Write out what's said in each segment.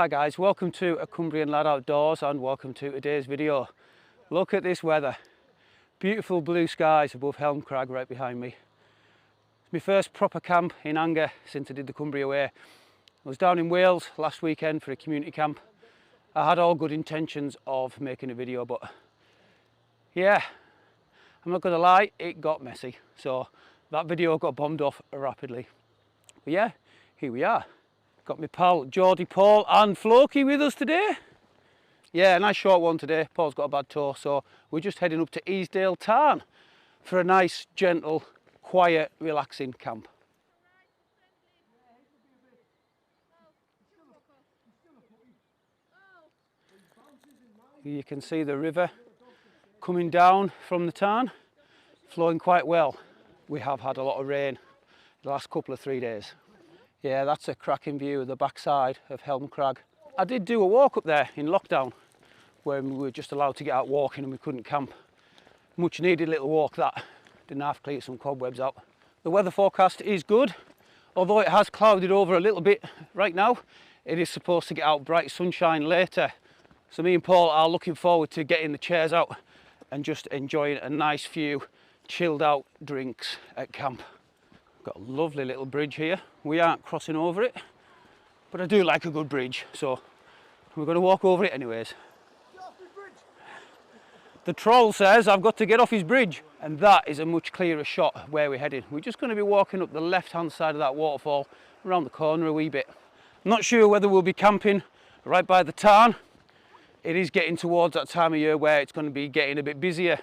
Hi guys, welcome to a Cumbrian Lad Outdoors and welcome to today's video. Look at this weather. Beautiful blue skies above Helm Crag right behind me. It's my first proper camp in Anger since I did the Cumbria Way. I was down in Wales last weekend for a community camp. I had all good intentions of making a video, but yeah, I'm not gonna lie, it got messy. So that video got bombed off rapidly. But yeah, here we are. Got my pal Geordie, Paul and Floki with us today. Yeah, a nice short one today. Paul's got a bad toe, so we're just heading up to Easedale Tarn for a nice, gentle, quiet, relaxing camp. You can see the river coming down from the tarn, flowing quite well. We have had a lot of rain the last couple of 3 days. Yeah, that's a cracking view of the backside of Helm Crag. I did do a walk up there in lockdown when we were just allowed to get out walking and we couldn't camp. Much needed little walk that. Didn't have to clear some cobwebs out. The weather forecast is good, although it has clouded over a little bit right now. It is supposed to get out bright sunshine later. So me and Paul are looking forward to getting the chairs out and just enjoying a nice few chilled out drinks at camp. Got a lovely little bridge here. We aren't crossing over it, but I do like a good bridge, so we're going to walk over it anyways. The troll says I've got to get off his bridge, and that is a much clearer shot where we're heading. We're just going to be walking up the left hand side of that waterfall, around the corner a wee bit. I'm not sure whether we'll be camping right by the tarn. It is getting towards that time of year where it's going to be getting a bit busier.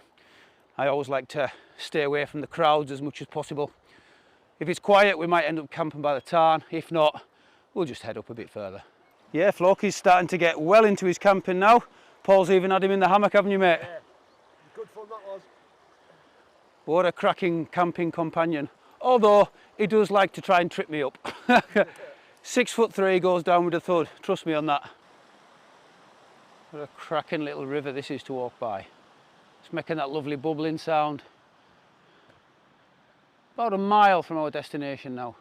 I always like to stay away from the crowds as much as possible. If it's quiet, we might end up camping by the tarn. If not, we'll just head up a bit further. Yeah, Floki's starting to get well into his camping now. Paul's even had him in the hammock, haven't you, mate? Yeah, good fun that was. What a cracking camping companion. Although, he does like to try and trip me up. 6'3" goes down with a thud, trust me on that. What a cracking little river this is to walk by. It's making that lovely bubbling sound. About a mile from our destination now.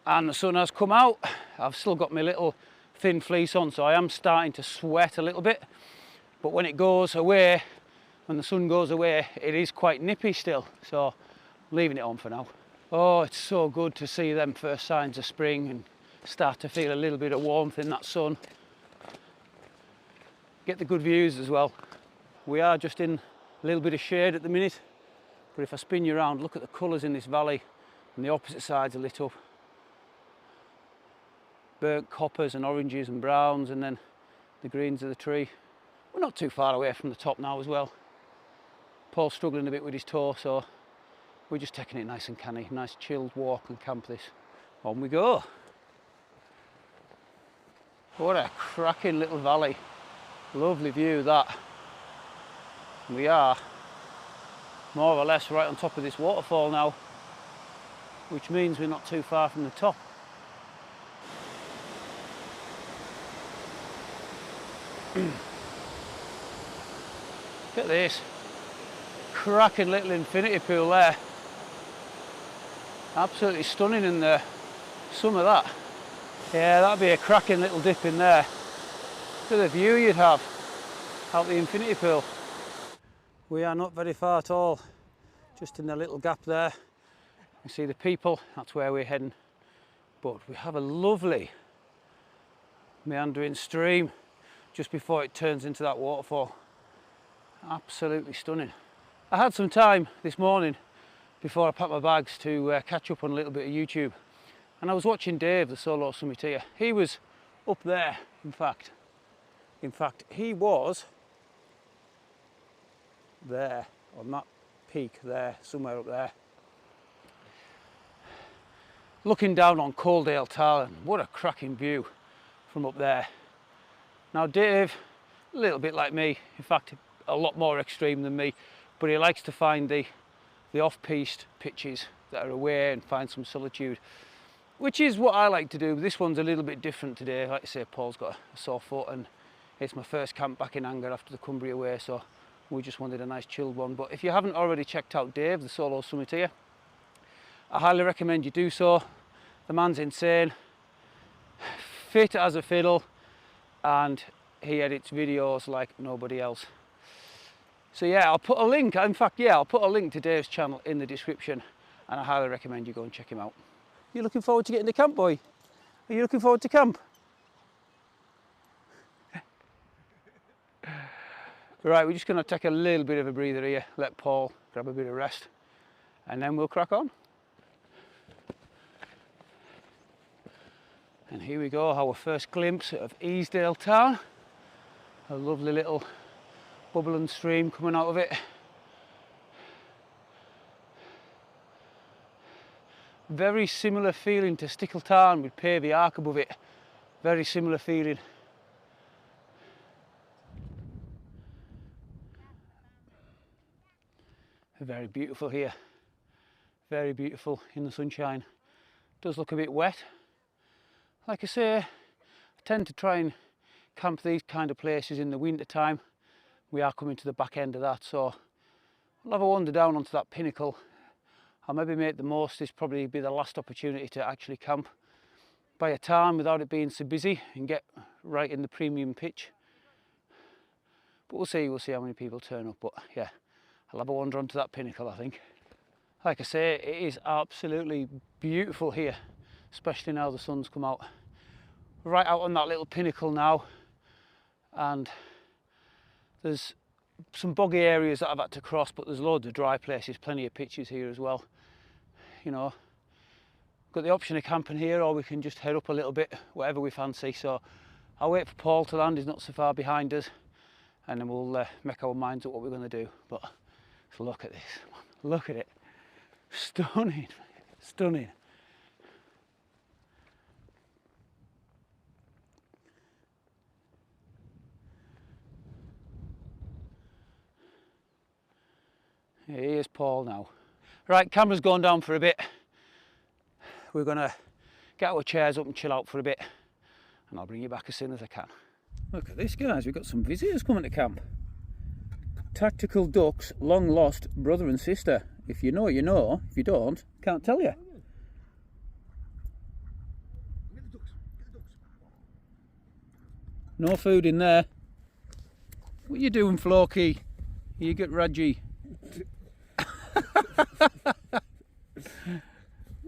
And the sun has come out. I've still got my little thin fleece on, so I am starting to sweat a little bit. But when it goes away, when the sun goes away, it is quite nippy still. So I'm leaving it on for now. Oh, it's so good to see them first signs of spring and start to feel a little bit of warmth in that sun. Get the good views as well. We are just in a little bit of shade at the minute. But if I spin you around, look at the colours in this valley, and the opposite sides are lit up. Burnt coppers and oranges and browns, and then the greens of the tree. We're not too far away from the top now as well. Paul's struggling a bit with his toe, so we're just taking it nice and canny. Nice chilled walk and camp this. On we go. What a cracking little valley. Lovely view that. We are more or less right on top of this waterfall now, which means we're not too far from the top. Look at this cracking little infinity pool there. Absolutely stunning in the some of that. Yeah, that'd be a cracking little dip in there. Look at the view you'd have out the infinity pool. We are not very far at all, just in the little gap there. You see the people, that's where we're heading. But we have a lovely meandering stream just before it turns into that waterfall. Absolutely stunning. I had some time this morning before I packed my bags to catch up on a little bit of YouTube. And I was watching Dave, the solo summiteer. He was up there, in fact. In fact, he was there, on that peak there, somewhere up there. Looking down on Easedale Tarn, what a cracking view from up there. Now Dave, a little bit like me, in fact a lot more extreme than me, but he likes to find the off-piste pitches that are away and find some solitude, which is what I like to do. This one's a little bit different today. Like I say, Paul's got a sore foot and it's my first camp back in Anger after the Cumbria Way, so we just wanted a nice chilled one. But if you haven't already checked out Dave, the solo summiteer, I highly recommend you do so. The man's insane. fit as a fiddle, and he edits videos like nobody else. So yeah, I'll put a link, in fact, yeah, I'll put a link to Dave's channel in the description, and I highly recommend you go and check him out. You looking forward to getting to camp, boy? Are you looking forward to camp? Right, we're just going to take a little bit of a breather here, let Paul grab a bit of rest, and then we'll crack on. And here we go, our first glimpse of Easedale Tarn. A lovely little bubbling stream coming out of it. Very similar feeling to Stickle Tarn with Pavey Ark above it. Very similar feeling. Very beautiful here. Very beautiful in the sunshine. Does look a bit wet. Like I say, I tend to try and camp these kind of places in the winter time. We are coming to the back end of that, so I'll have a wander down onto that pinnacle. I'll maybe make the most. This probably be the last opportunity to actually camp by a tarn without it being so busy and get right in the premium pitch. But we'll see how many people turn up. But yeah, I'll have a wander onto that pinnacle, I think. Like I say, it is absolutely beautiful here, especially now the sun's come out. Right out on that little pinnacle now, and there's some boggy areas that I've had to cross, but there's loads of dry places, plenty of pitches here as well. You know, got the option of camping here, or we can just head up a little bit, whatever we fancy. So I'll wait for Paul to land, he's not so far behind us, and then we'll make our minds up what we're going to do. But look at this, look at it, stunning, stunning. Here's Paul now. Right, camera's gone down for a bit. We're gonna get our chairs up and chill out for a bit, and I'll bring you back as soon as I can. Look at this, guys, we've got some visitors coming to camp. Tactical Duck's long lost brother and sister. If you know, you know. If you don't, can't tell you. No food in there. What you doing, Floki? You get Raji.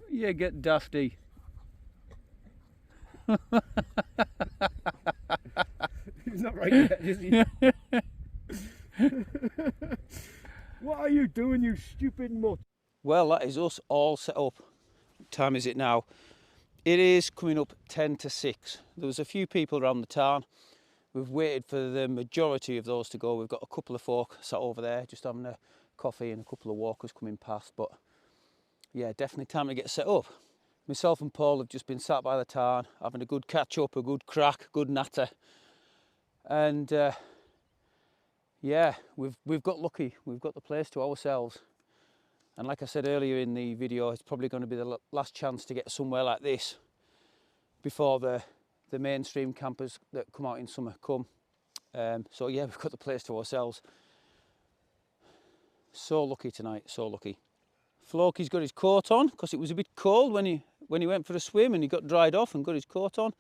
You get dusty. He's not right yet, is he? What are you doing, you stupid mutt? Well, that is us all set up. What time is it now? It is coming up 10 to 6. There was a few people around the tarn. We've waited for the majority of those to go. We've got a couple of folk sat over there just having a coffee, and a couple of walkers coming past. But yeah, definitely time to get set up. Myself and Paul have just been sat by the tarn, having a good catch up, a good crack, good natter. And yeah, we've got lucky. We've got the place to ourselves. And like I said earlier in the video, it's probably going to be the last chance to get somewhere like this before the mainstream campers that come out in summer come. So yeah, we've got the place to ourselves. So lucky tonight, so lucky. Floki's got his coat on because it was a bit cold when he went for a swim, and he got dried off and got his coat on.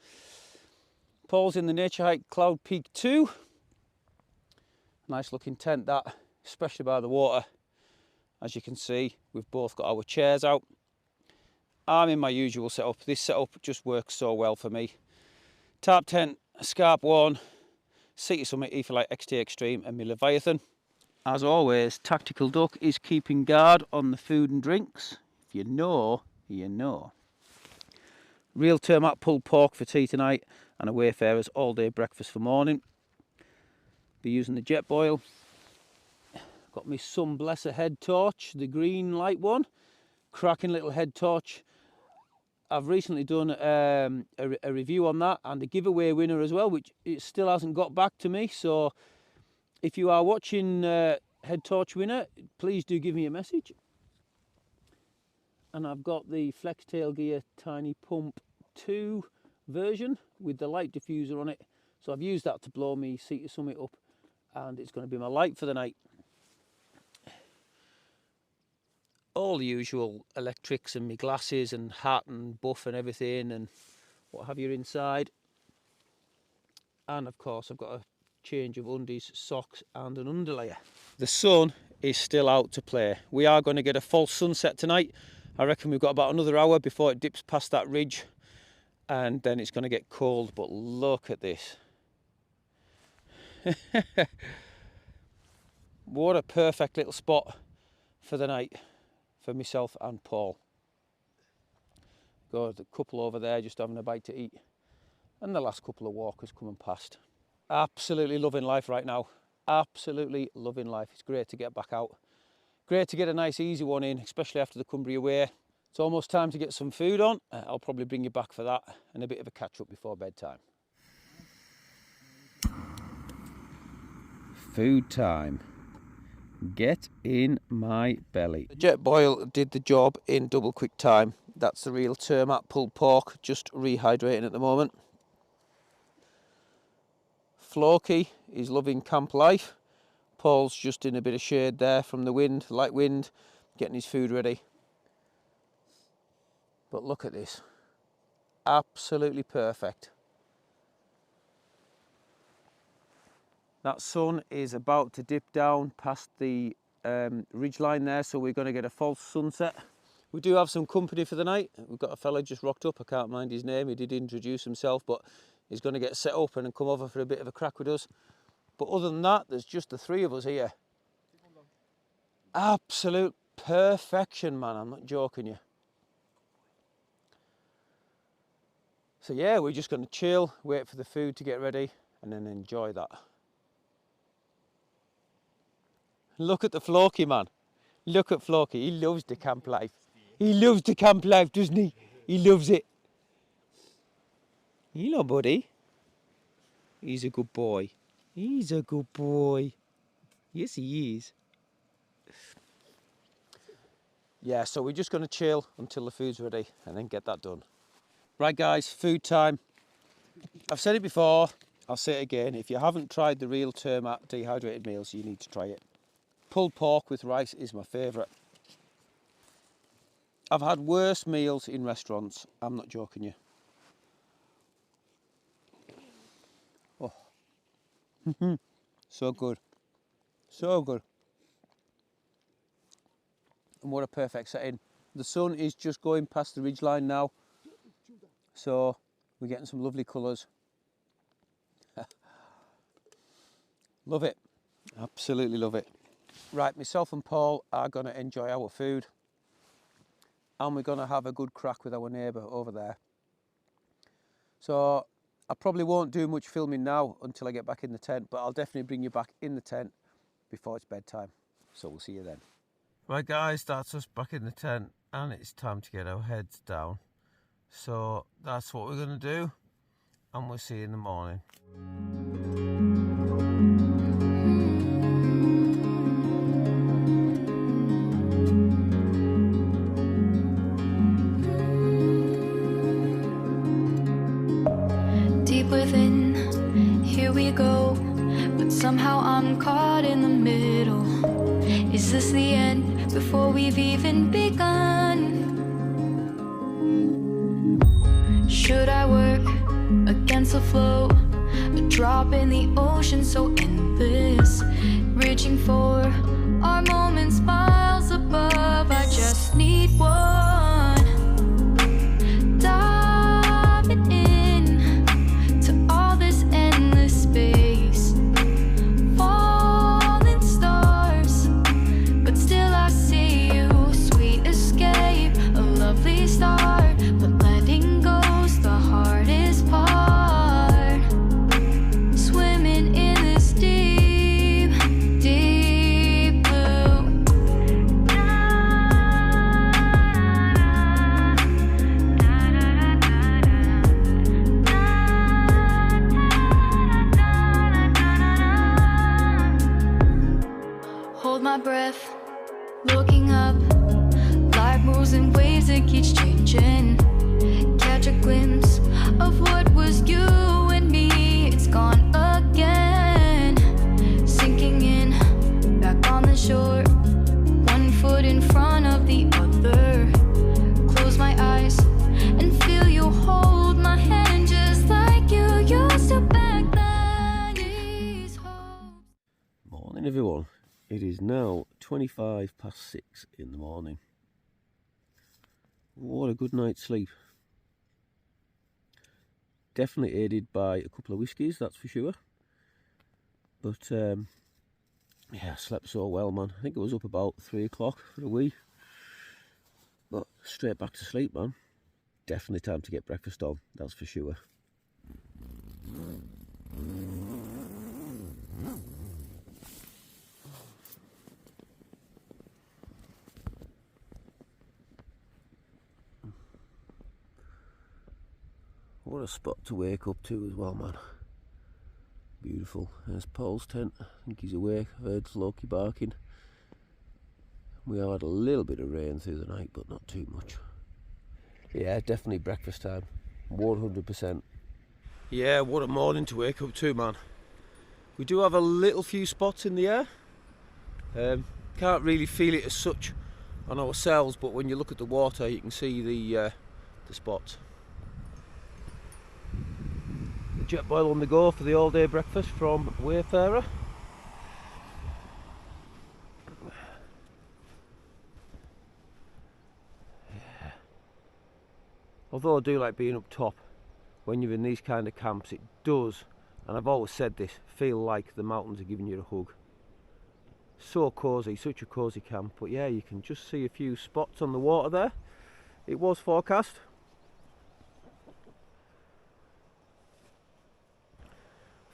Paul's in the Nature Hike Cloud Peak 2. Nice looking tent that, especially by the water. As you can see, we've both got our chairs out. I'm in my usual setup. This setup just works so well for me. Tarp tent, Scarp 1, Seaty Summit Etherlite XT Extreme, and my Leviathan. As always, Tactical Duck is keeping guard on the food and drinks. If you know, you know. Real Termat pulled pork for tea tonight, and a Wayfarer's all day breakfast for morning. Be using the jet boil. Got my Sun Blesser head torch, the green light one. Cracking little head torch. I've recently done a review on that, and a giveaway winner as well, which it still hasn't got back to me. So if you are watching head torch winner, please do give me a message. And I've got the Flex Tail Gear Tiny Pump 2 version with the light diffuser on it. So I've used that to blow me Seaty Summit up, and it's going to be my light for the night. All the usual electrics and my glasses and hat and buff and everything and what have you inside. and of course I've got a change of undies, socks and an underlayer. The sun is still out to play. We are going to get a false sunset tonight. I reckon we've got about another hour before it dips past that ridge, and then it's going to get cold. But look at this. What a perfect little spot for the night for myself and Paul. Got the couple over there just having a bite to eat, and the last couple of walkers coming past. Absolutely loving life right now. Absolutely loving life. It's great to get back out. Great to get a nice easy one in, especially after the Cumbria Way. It's almost time to get some food on. I'll probably bring you back for that, and a bit of a catch up before bedtime. Food time. Get in my belly. The jet boil did the job in double quick time. That's the real Termat pulled pork, just rehydrating at the moment. Floki is loving camp life. Paul's just in a bit of shade there from the wind, light wind, getting his food ready. But look at this. Absolutely perfect. That sun is about to dip down past the ridge line there, so we're going to get a false sunset. We do have some company for the night. We've got a fella just rocked up. I can't mind his name. He did introduce himself, but he's going to get set up and come over for a bit of a crack with us. But other than that, there's just the three of us here. Absolute perfection, man. I'm not joking you. So yeah, we're just going to chill, wait for the food to get ready, and then enjoy that. Look at the Floki, man. Look at Floki. He loves the camp life. He loves the camp life, doesn't he? He loves it. You know, buddy. He's a good boy. He's a good boy. Yes, he is. Yeah, so we're just going to chill until the food's ready and then get that done. Right, guys, food time. I've said it before. I'll say it again. If you haven't tried the real Termat dehydrated meals, you need to try it. Pulled pork with rice is my favourite. I've had worse meals in restaurants. I'm not joking you. Oh. So good. So good. And what a perfect setting. The sun is just going past the ridgeline now. So we're getting some lovely colours. Love it. Absolutely love it. Right, myself and Paul are going to enjoy our food, and we're going to have a good crack with our neighbour over there. So I probably won't do much filming now until I get back in the tent, but I'll definitely bring you back in the tent before it's bedtime. So we'll see you then. Right guys, that's us back in the tent, and it's time to get our heads down. So that's what we're going to do, and we'll see you in the morning. Within, here we go, but somehow I'm caught in the middle. Is this the end before we've even begun? Should I work against the flow, a drop in the ocean so endless, reaching for our moments miles above? I just need one. It is now 25 past 6 in the morning. What a good night's sleep. Definitely aided by a couple of whiskies, that's for sure. But yeah, I slept so well, man. I think I was up about 3 o'clock for a wee. But straight back to sleep, man. Definitely time to get breakfast on, that's for sure. What a spot to wake up to as well, man. Beautiful. There's Paul's tent. I think he's awake. I've heard Floki barking. We had a little bit of rain through the night, but not too much. Yeah, definitely breakfast time. 100%. Yeah, what a morning to wake up to, man. We do have a little few spots in the air. Can't really feel it as such on ourselves, but when you look at the water, you can see the spots. The jet boil on the go for the all-day breakfast from Wayfarer. Yeah. Although I do like being up top, when you're in these kind of camps, it does, and I've always said this, feel like the mountains are giving you a hug. So cosy, such a cosy camp. But yeah, you can just see a few spots on the water there. It was forecast.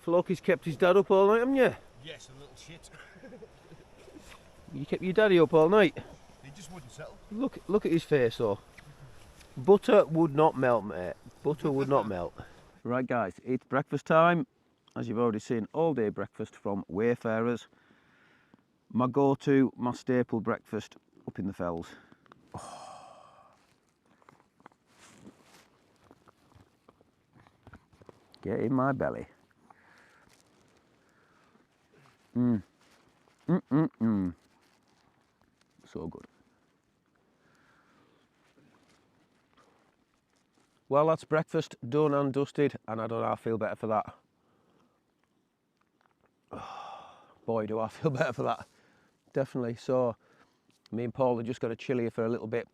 Floki's kept his dad up all night, haven't you? Yes, a little shit. You kept your daddy up all night? He just wouldn't settle. Look at his face though. Butter would not melt, mate. Butter would not melt. Right guys, it's breakfast time. As you've already seen, all day breakfast from Wayfarers. My go-to, my staple breakfast up in the fells. Oh. Get in my belly. So good. Well, that's breakfast done and dusted, and I don't know, I feel better for that. Oh, boy, do I feel better for that. Definitely. So, me and Paul have just got to chill here for a little bit,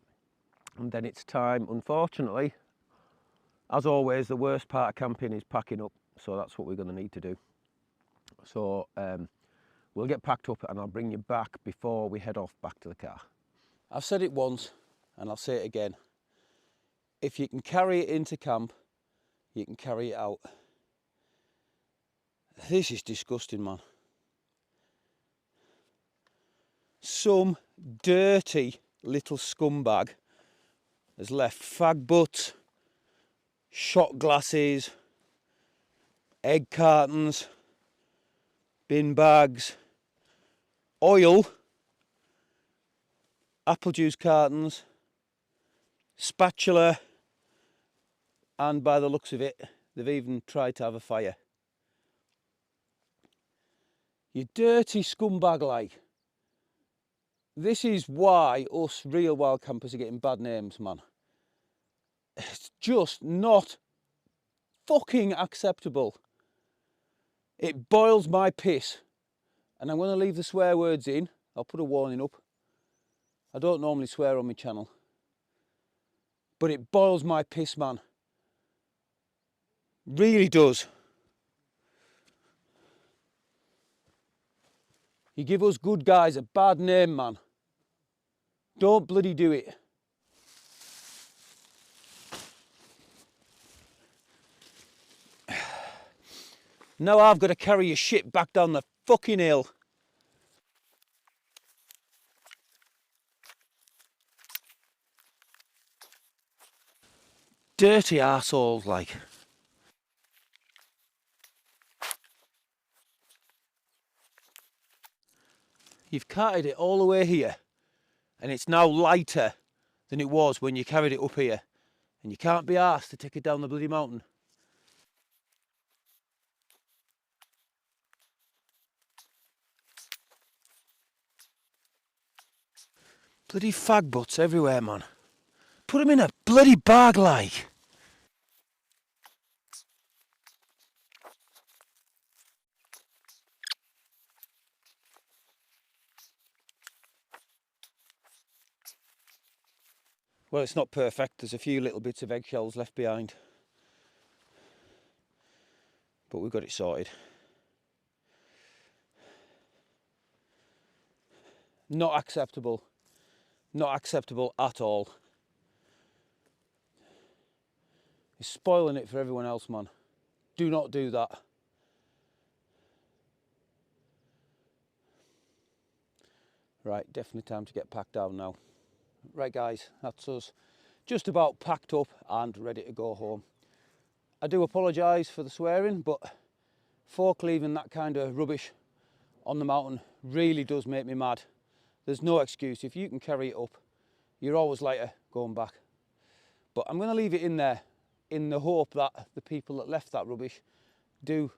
and then it's time, unfortunately. As always, the worst part of camping is packing up, so that's what we're going to need to do. So, we'll get packed up and I'll bring you back before we head off back to the car. I've said it once, and I'll say it again. If you can carry it into camp, you can carry it out. This is disgusting, man. Some dirty little scumbag has left fag butts, shot glasses, egg cartons, bin bags, oil, apple juice cartons, spatula, and by the looks of it, they've even tried to have a fire. You dirty scumbag like. This is why us real wild campers are getting bad names, man. It's just not fucking acceptable. It boils my piss. And I'm going to leave the swear words in. I'll put a warning up. I don't normally swear on my channel. But it boils my piss, man. Really does. You give us good guys a bad name, man. Don't bloody do it. Now I've got to carry your shit back down the fucking hill. Dirty arseholes, like. You've carried it all the way here, and it's now lighter than it was when you carried it up here, and you can't be arsed to take it down the bloody mountain. Bloody fag butts everywhere, man. Put them in a bloody bag, like. Well, it's not perfect. There's a few little bits of eggshells left behind. But we've got it sorted. Not acceptable. Not acceptable at all. It's spoiling it for everyone else, man. Do not do that. Right, definitely time to get packed down now. Right guys, that's us. Just about packed up and ready to go home. I do apologise for the swearing, but fork leaving that kind of rubbish on the mountain really does make me mad. There's no excuse. If you can carry it up, you're always lighter going back. But I'm going to leave it in there in the hope that the people that left that rubbish do,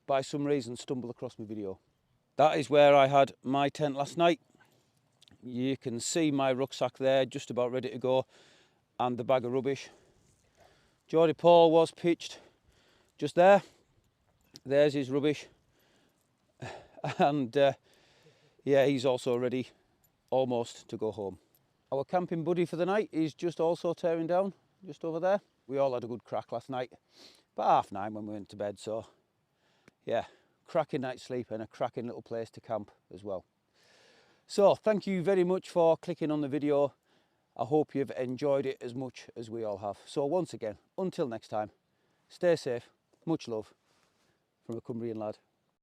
by some reason, stumble across my video. That is where I had my tent last night. You can see my rucksack there, just about ready to go, and the bag of rubbish. Geordie Paul was pitched just there. There's his rubbish. And yeah, he's also ready almost to go home. Our camping buddy for the night is just also tearing down, just over there. We all had a good crack last night, about 9:30 when we went to bed, so yeah, cracking night's sleep and a cracking little place to camp as well. So thank you very much for clicking on the video. I hope you've enjoyed it as much as we all have. So once again, until next time, stay safe, much love from a Cumbrian lad.